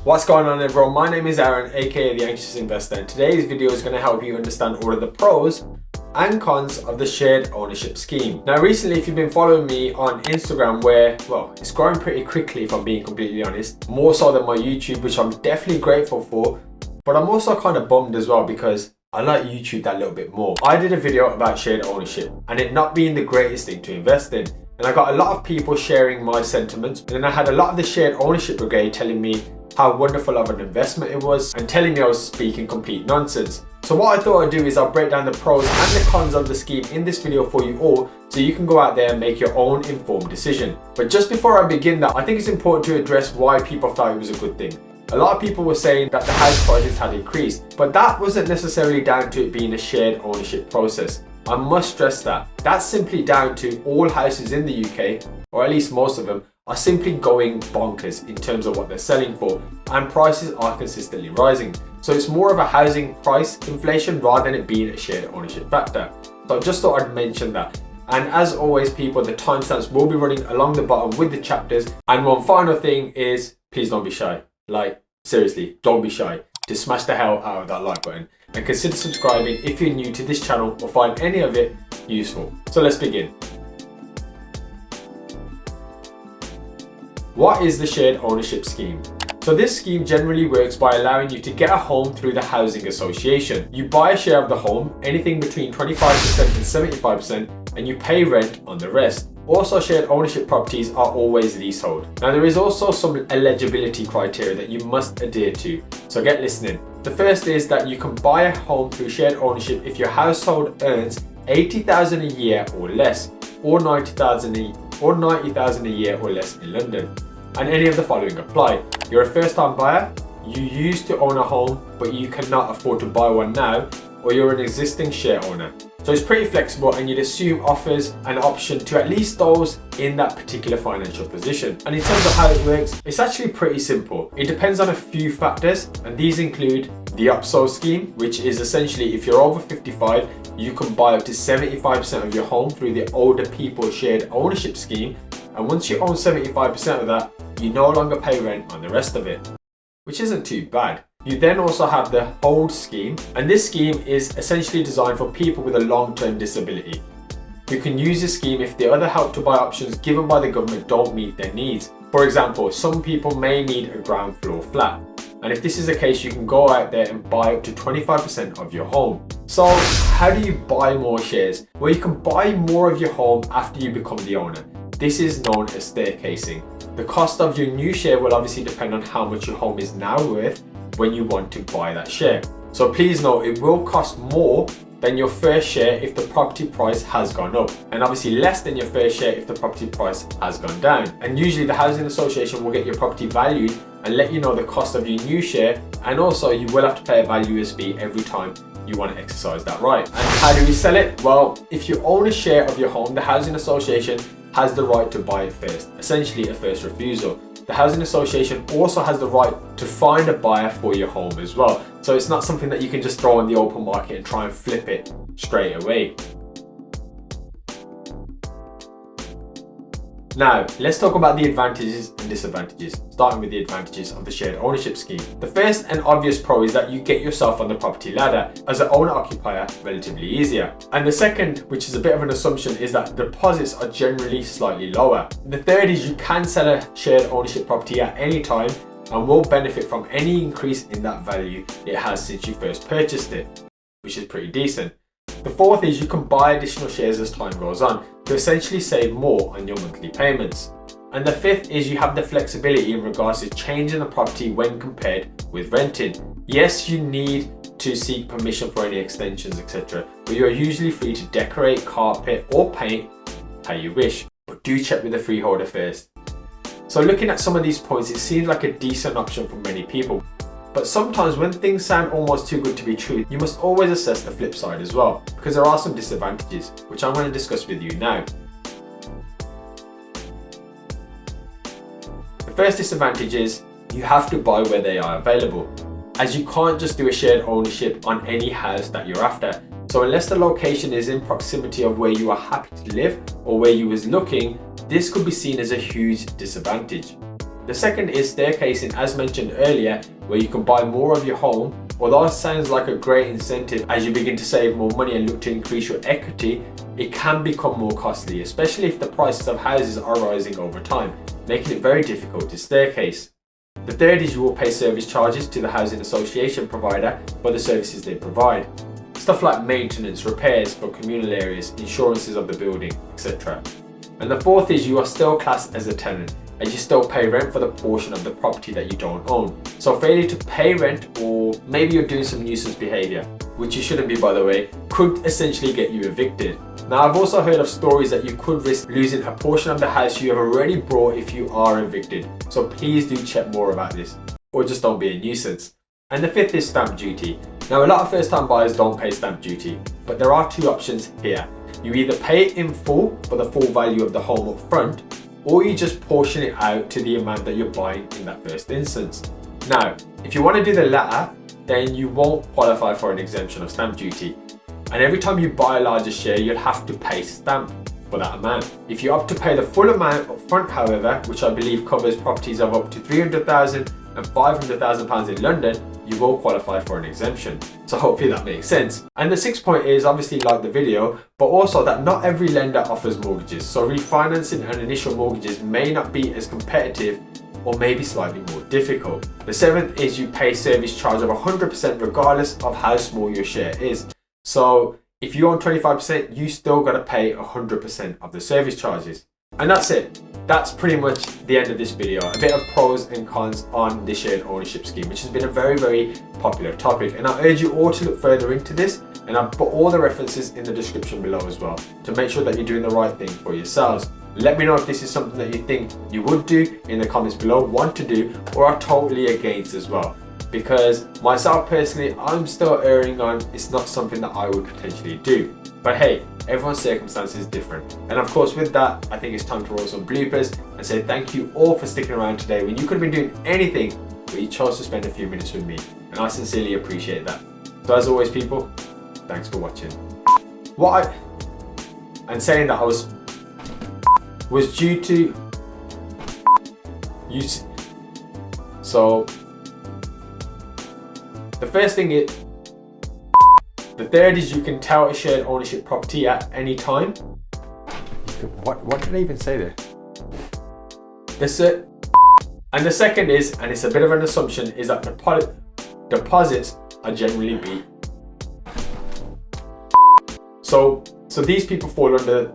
What's going on everyone, my name is Aaron aka The Anxious Investor, and today's video is going to help you understand all of the pros and cons of the shared ownership scheme. Now recently, if you've been following me on Instagram, where, well, it's growing pretty quickly if I'm being completely honest, more so than my YouTube, which I'm definitely grateful for, but I'm also kind of bummed as well because I like YouTube that little bit more. I did a video about shared ownership and it not being the greatest thing to invest in, and I got a lot of people sharing my sentiments, and then I had a lot of the shared ownership brigade telling me how wonderful of an investment it was and telling me I was speaking complete nonsense. So what I thought I'd do is I'll break down the pros and the cons of the scheme in this video for you all, so you can go out there and make your own informed decision. But just before I begin that, I think it's important to address why people thought it was a good thing. A lot of people were saying that the house prices had increased, but that wasn't necessarily down to it being a shared ownership process. I must stress that. That's simply down to all houses in the UK, or at least most of them, are simply going bonkers in terms of what they're selling for, and prices are consistently rising. So it's more of a housing price inflation rather than it being a shared ownership factor. So I just thought I'd mention that. And as always people, the timestamps will be running along the bottom with the chapters. And one final thing is, please don't be shy. Like, seriously, don't be shy to smash the hell out of that like button, and consider subscribing if you're new to this channel or find any of it useful. So let's begin. What is the shared ownership scheme? So this scheme generally works by allowing you to get a home through the housing association. You buy a share of the home, anything between 25% and 75%, and you pay rent on the rest. Also, shared ownership properties are always leasehold. Now there is also some eligibility criteria that you must adhere to, so get listening. The first is that you can buy a home through shared ownership if your household earns 80,000 a year or less, or 90,000 a year or less in London. And any of the following apply. You're a first-time buyer, you used to own a home but you cannot afford to buy one now, or you're an existing share owner. So it's pretty flexible, and you'd assume offers an option to at least those in that particular financial position. And in terms of how it works, it's actually pretty simple. It depends on a few factors, and these include the upsold scheme, which is essentially if you're over 55, you can buy up to 75% of your home through the older people shared ownership scheme. And once you own 75% of that, you no longer pay rent on the rest of it, which isn't too bad. You then also have the hold scheme, and this scheme is essentially designed for people with a long-term disability. You can use this scheme if the other help to buy options given by the government don't meet their needs. For example, some people may need a ground floor flat, and if this is the case, you can go out there and buy up to 25% of your home. So how do you buy more shares? Well, you can buy more of your home after you become the owner. This is known as staircasing. The cost of your new share will obviously depend on how much your home is now worth when you want to buy that share. So please note, it will cost more than your first share if the property price has gone up, and obviously less than your first share if the property price has gone down. And usually the housing association will get your property valued and let you know the cost of your new share, and also you will have to pay a valuer's fee every time you want to exercise that right. And how do we sell it? Well, if you own a share of your home, the housing association has the right to buy it first, essentially a first refusal. The housing association also has the right to find a buyer for your home as well. So it's not something that you can just throw on the open market and try and flip it straight away. Now, let's talk about the advantages and disadvantages, starting with the advantages of the shared ownership scheme. The first and obvious pro is that you get yourself on the property ladder as an owner-occupier relatively easier. And the second, which is a bit of an assumption, is that deposits are generally slightly lower. The third is you can sell a shared ownership property at any time and will benefit from any increase in that value it has since you first purchased it, which is pretty decent. The fourth is you can buy additional shares as time goes on to essentially save more on your monthly payments. And the fifth is you have the flexibility in regards to changing the property when compared with renting. Yes, you need to seek permission for any extensions, etc., but you are usually free to decorate, carpet or paint how you wish, but do check with the freeholder first. So looking at some of these points, it seems like a decent option for many people. But sometimes when things sound almost too good to be true, you must always assess the flip side as well, because there are some disadvantages, which I'm going to discuss with you now. The first disadvantage is you have to buy where they are available, as you can't just do a shared ownership on any house that you're after. So unless the location is in proximity of where you are happy to live or where you was looking, this could be seen as a huge disadvantage. The second is staircasing, as mentioned earlier, where you can buy more of your home. Although it sounds like a great incentive as you begin to save more money and look to increase your equity, it can become more costly, especially if the prices of houses are rising over time, making it very difficult to staircase. The third is you will pay service charges to the housing association provider for the services they provide. Stuff like maintenance, repairs for communal areas, insurances of the building, etc. And the fourth is you are still classed as a tenant, and you still pay rent for the portion of the property that you don't own. So failure to pay rent, or maybe you're doing some nuisance behaviour, which you shouldn't be by the way, could essentially get you evicted. Now I've also heard of stories that you could risk losing a portion of the house you have already bought if you are evicted. So please do check more about this, or just don't be a nuisance. And the fifth is stamp duty. Now a lot of first time buyers don't pay stamp duty, but there are two options here. You either pay it in full for the full value of the home up front, or you just portion it out to the amount that you're buying in that first instance. Now, if you want to do the latter, then you won't qualify for an exemption of stamp duty. And every time you buy a larger share, you'll have to pay stamp for that amount. If you opt to pay the full amount up front, however, which I believe covers properties of up to £300,000 and £500,000 in London, you will qualify for an exemption. So hopefully that makes sense. And the sixth point is obviously like the video, but also that not every lender offers mortgages. So refinancing and initial mortgages may not be as competitive or maybe slightly more difficult. The seventh is you pay service charge of 100% regardless of how small your share is. So if you own 25%, you still got to pay 100% of the service charges. And that's it. That's pretty much the end of this video. A bit of pros and cons on the shared ownership scheme, which has been a very, very popular topic. And I urge you all to look further into this, and I've put all the references in the description below as well to make sure that you're doing the right thing for yourselves. Let me know if this is something that you think you would do in the comments below, want to do, or are totally against as well. Because myself personally, I'm still erring on it's not something that I would potentially do. But hey, everyone's circumstance is different. And of course with that, I think it's time to roll some bloopers and say thank you all for sticking around today when you could have been doing anything, but you chose to spend a few minutes with me. And I sincerely appreciate that. So as always people, thanks for watching. And saying that I was due to use. So the first thing is, the third is you can tell a shared ownership property at any time. What did I even say there? And the second is, and it's a bit of an assumption, is that deposits are generally beat. So these people fall under